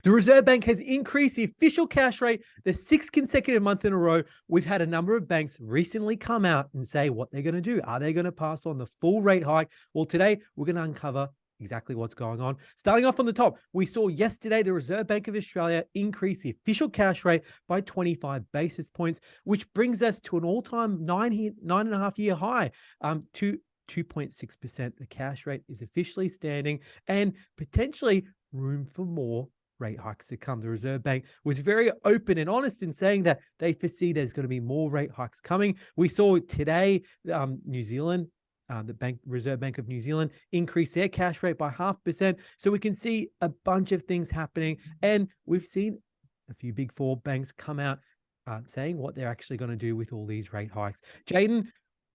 The Reserve Bank has increased the official cash rate the sixth consecutive month in a row. We've had a number of banks recently come out and say what they're going to do. Are they going to pass on the full rate hike? Well, today we're going to uncover exactly what's going on. Starting off on the top, we saw yesterday the Reserve Bank of Australia increase the official cash rate by 25 basis points, which brings us to an all-time 9.5-year high, to 2.6%. The cash rate is officially standing and potentially room for more rate hikes to come. The Reserve Bank was very open and honest in saying that they foresee there's going to be more rate hikes coming. We saw today New Zealand, the Reserve Bank of New Zealand, increase their cash rate by 0.5%. So we can see a bunch of things happening. And we've seen a few big four banks come out saying what they're actually going to do with all these rate hikes. Jaden,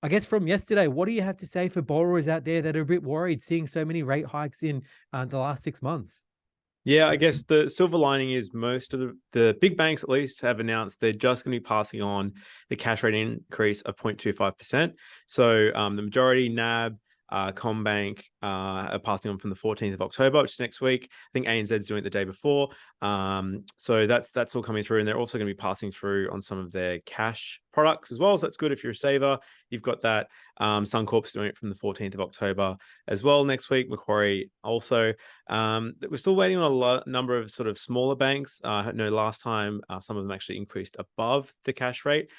I guess from yesterday, what do you have to say for borrowers out there that are a bit worried seeing so many rate hikes in the last 6 months? Yeah, I guess the silver lining is most of the big banks at least have announced they're just going to be passing on the cash rate increase of 0.25%. So the majority, NAB, CommBank, are passing on from the 14th of October, which is next week. I think ANZ is doing it the day before. So that's all coming through, and they're also going to be passing through on some of their cash products as well. So that's good if you're a saver. You've got that. Suncorp's doing it from the 14th of October as well next week. Macquarie also. We're still waiting on a number of sort of smaller banks. I know last time some of them actually increased above the cash rate.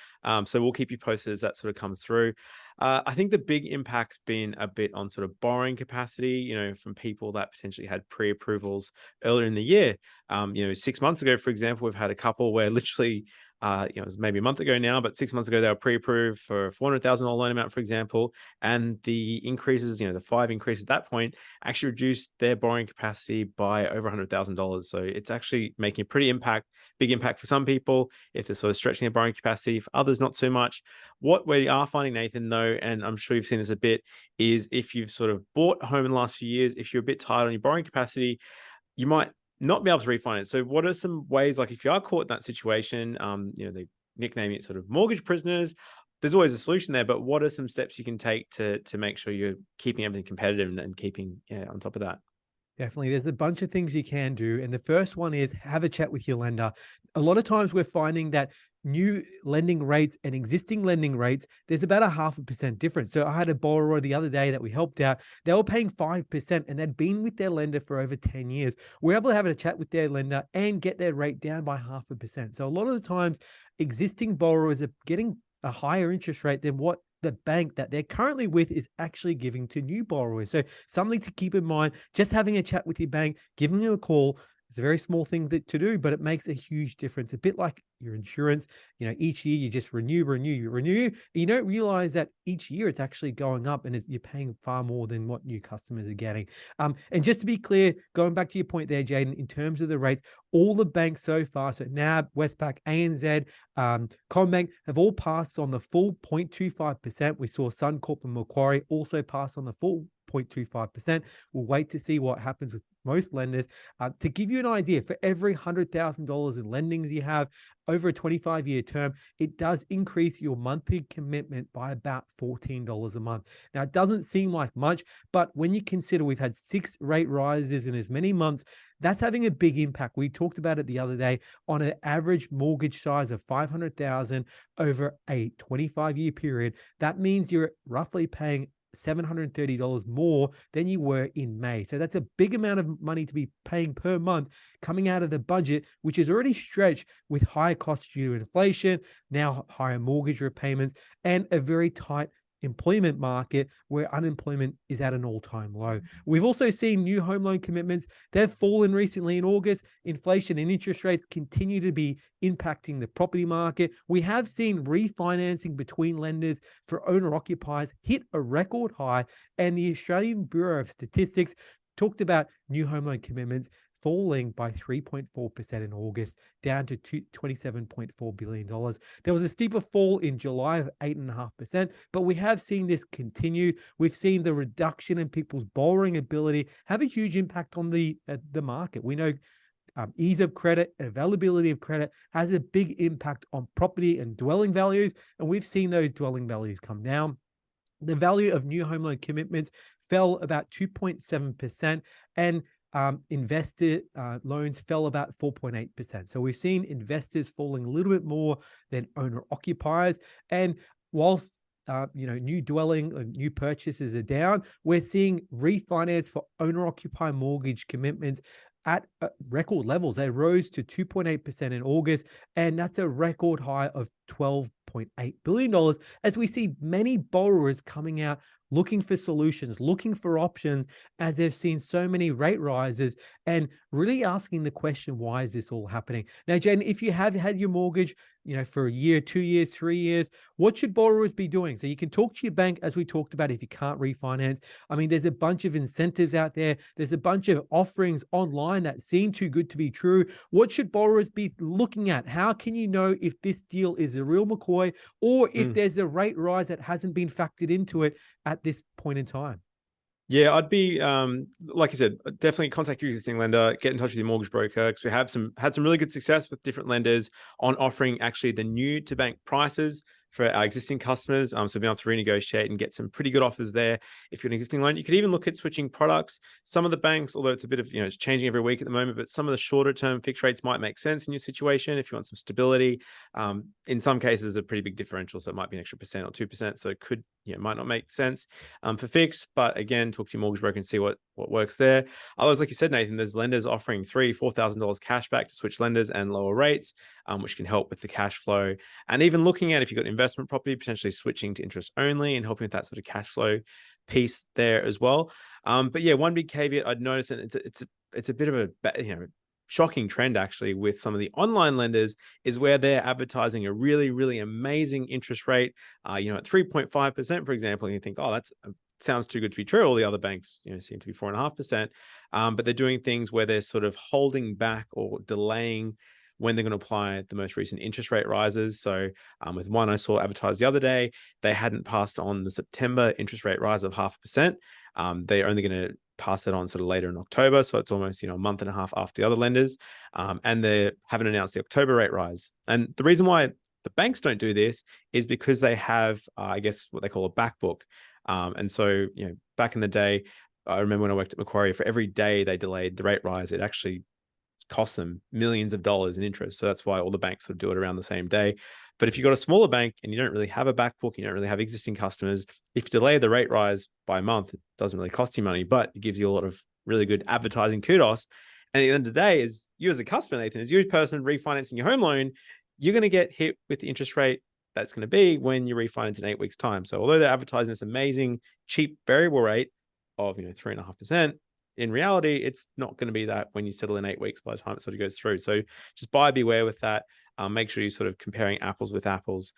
So we'll keep you posted as that sort of comes through. I think the big impact's been a bit on sort of borrowing capacity, from people that potentially had pre-approvals earlier in the year. 6 months ago, for example, we've had a couple where literally, it was maybe a month ago now, but 6 months ago, they were pre-approved for a $400,000 loan amount, for example. And the increases, the 5 increases at that point actually reduced their borrowing capacity by over $100,000. So it's actually making a big impact for some people if they're sort of stretching their borrowing capacity. For others, not so much. What we are finding, Nathan, though, and I'm sure you've seen this a bit, is if you've sort of bought a home in the last few years, if you're a bit tight on your borrowing capacity, you might not be able to refinance. So what are some ways, like if you are caught in that situation, they nickname it sort of mortgage prisoners, there's always a solution there, but what are some steps you can take to make sure you're keeping everything competitive and keeping on top of that? Definitely. There's a bunch of things you can do. And the first one is have a chat with your lender. A lot of times we're finding that new lending rates and existing lending rates, there's about a 0.5% difference. So I had a borrower the other day that we helped out. They were paying 5% and they'd been with their lender for over 10 years. We're able to have a chat with their lender and get their rate down by 0.5%. So a lot of the times existing borrowers are getting a higher interest rate than what the bank that they're currently with is actually giving to new borrowers. So something to keep in mind, just having a chat with your bank, giving you a call. It's a very small thing to do, but it makes a huge difference. A bit like your insurance, each year you just renew. You don't realize that each year it's actually going up and you're paying far more than what new customers are getting. And just to be clear, going back to your point there, Jaden, in terms of the rates, all the banks so far, so NAB, Westpac, ANZ, CommBank have all passed on the full 0.25%. We saw Suncorp and Macquarie also pass on the full 0.25%. We'll wait to see what happens with most lenders. To give you an idea, for every $100,000 in lendings you have over a 25-year term, it does increase your monthly commitment by about $14 a month. Now, it doesn't seem like much, but when you consider we've had 6 rate rises in as many months, that's having a big impact. We talked about it the other day on an average mortgage size of $500,000 over a 25-year period. That means you're roughly paying $730 more than you were in May. So that's a big amount of money to be paying per month coming out of the budget, which is already stretched with higher costs due to inflation, now higher mortgage repayments, and a very tight employment market where unemployment is at an all-time low. We've also seen new home loan commitments. They've fallen recently in August. Inflation and interest rates continue to be impacting the property market. We have seen refinancing between lenders for owner-occupiers hit a record high, and the Australian Bureau of Statistics talked about new home loan commitments falling by 3.4% in August, down to $27.4 billion. There was a steeper fall in July of 8.5%, but we have seen this continue. We've seen the reduction in people's borrowing ability have a huge impact on the market. We know ease of credit, availability of credit has a big impact on property and dwelling values, and we've seen those dwelling values come down. The value of new home loan commitments fell about 2.7%, and investor loans fell about 4.8%. So we've seen investors falling a little bit more than owner occupiers. And whilst new dwelling or new purchases are down, we're seeing refinance for owner occupier mortgage commitments at record levels. They rose to 2.8% in August, and that's a record high of $12.8 billion, as we see many borrowers coming out looking for solutions, looking for options, as they've seen so many rate rises, and really asking the question, why is this all happening? Now, Jen, if you have had your mortgage, for a year, 2 years, 3 years, what should borrowers be doing? So you can talk to your bank, as we talked about, if you can't refinance. I mean, there's a bunch of incentives out there. There's a bunch of offerings online that seem too good to be true. What should borrowers be looking at? How can you know if this deal is a real McCoy, or if there's a rate rise that hasn't been factored into it at this point in time? Yeah, I'd be like you said, definitely contact your existing lender, get in touch with your mortgage broker, because we have had some really good success with different lenders on offering actually the new to bank prices for our existing customers. So being able to renegotiate and get some pretty good offers there. If you're an existing loan, you could even look at switching products. Some of the banks, although it's a bit of, it's changing every week at the moment, but some of the shorter term fixed rates might make sense in your situation if you want some stability. In some cases, a pretty big differential. So it might be an extra % or 2%. So it could, might not make sense for fixed, but again, talk to your mortgage broker and see what works there. Otherwise, like you said, Nathan, there's lenders offering $3,000-$4,000 cash back to switch lenders and lower rates, which can help with the cash flow. And even looking at, if you've got investment property, potentially switching to interest only and helping with that sort of cash flow piece there as well. But yeah, one big caveat I'd notice, and it's a bit of a shocking trend actually with some of the online lenders, is where they're advertising a really, really amazing interest rate, at 3.5%, for example, and you think, oh, that's sounds too good to be true. All the other banks, seem to be 4.5%. But they're doing things where they're sort of holding back or delaying when they're going to apply the most recent interest rate rises. So with one I saw advertised the other day, they hadn't passed on the September interest rate rise of 0.5%. They're only going to pass it on sort of later in October. So it's almost, a month and a half after the other lenders. And they haven't announced the October rate rise. And the reason why the banks don't do this is because they have, I guess, what they call a back book. And so, back in the day, I remember when I worked at Macquarie, for every day they delayed the rate rise, it actually cost them millions of dollars in interest. So that's why all the banks would do it around the same day. But if you've got a smaller bank and you don't really have a back book, you don't really have existing customers, if you delay the rate rise by a month, it doesn't really cost you money, but it gives you a lot of really good advertising kudos. And at the end of the day, is you as a customer, Nathan, as you as a person refinancing your home loan, you're going to get hit with the interest rate that's going to be when you refinance in 8 weeks' time. So although they're advertising this amazing, cheap variable rate of 3.5%, in reality, it's not going to be that when you settle in 8 weeks by the time it sort of goes through. So just buyer beware with that. Make sure you're sort of comparing apples with apples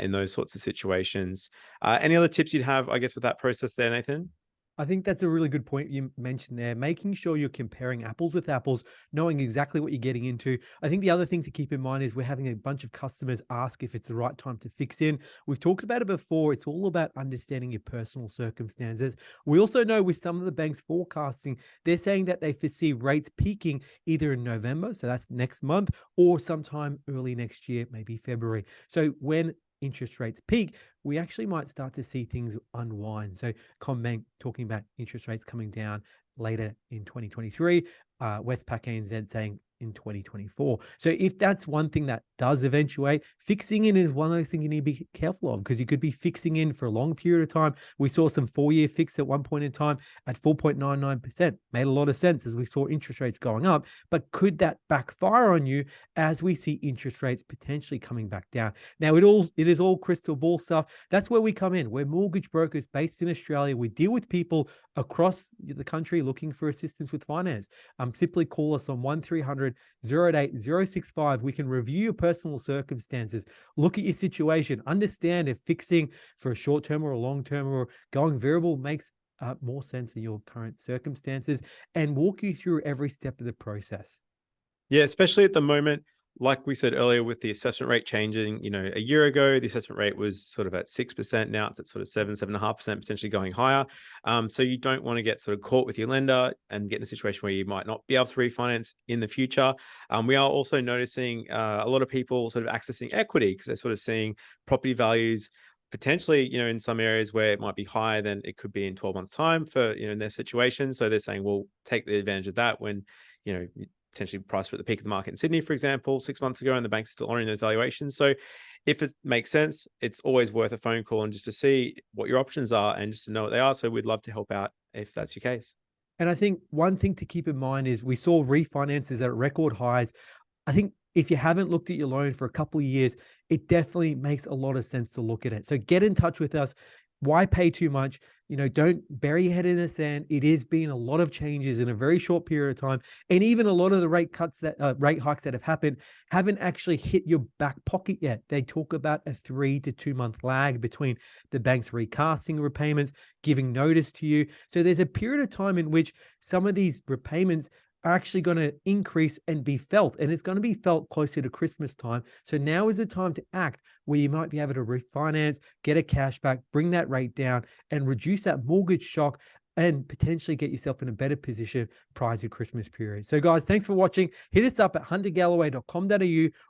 in those sorts of situations. Any other tips you'd have, I guess, with that process there, Nathan? I think that's a really good point you mentioned there, making sure you're comparing apples with apples, knowing exactly what you're getting into. I think the other thing to keep in mind is we're having a bunch of customers ask if it's the right time to fix in. We've talked about it before. It's all about understanding your personal circumstances. We also know with some of the banks forecasting, they're saying that they foresee rates peaking either in November, so that's next month, or sometime early next year, maybe February. So when interest rates peak, we actually might start to see things unwind. So CommBank talking about interest rates coming down later in 2023, Westpac ANZ saying in 2024. So if that's one thing that does eventuate, fixing in is one of those things you need to be careful of, because you could be fixing in for a long period of time. We saw some 4-year fix at one point in time at 4.99%. Made a lot of sense as we saw interest rates going up, but could that backfire on you as we see interest rates potentially coming back down? Now, it is all crystal ball stuff. That's where we come in. We're mortgage brokers based in Australia. We deal with people across the country looking for assistance with finance. Simply call us on 1300 088 065. We can review your personal circumstances, look at your situation, understand if fixing for a short term or a long term or going variable makes more sense in your current circumstances, and walk you through every step of the process. Yeah, especially at the moment, like we said earlier, with the assessment rate changing, a year ago, the assessment rate was sort of at 6%. Now it's at sort of 7.5%, potentially going higher. So you don't want to get sort of caught with your lender and get in a situation where you might not be able to refinance in the future. We are also noticing a lot of people sort of accessing equity because they're sort of seeing property values potentially, in some areas where it might be higher than it could be in 12 months time for, in their situation. So they're saying, well, take the advantage of that when, you potentially priced at the peak of the market in Sydney, for example, 6 months ago, and the bank's still honoring those valuations. So if it makes sense, it's always worth a phone call and just to see what your options are and just to know what they are. So we'd love to help out if that's your case. And I think one thing to keep in mind is we saw refinances at record highs. I think if you haven't looked at your loan for a couple of years, it definitely makes a lot of sense to look at it. So get in touch with us. Why pay too much? Don't bury your head in the sand. It has been a lot of changes in a very short period of time. And even a lot of the rate hikes that have happened haven't actually hit your back pocket yet. They talk about a 3 to 2 month lag between the banks recasting repayments, giving notice to you. So there's a period of time in which some of these repayments are actually going to increase and be felt. And it's going to be felt closer to Christmas time. So now is the time to act where you might be able to refinance, get a cashback, bring that rate down and reduce that mortgage shock and potentially get yourself in a better position prior to Christmas period. So guys, thanks for watching. Hit us up at huntergalloway.com.au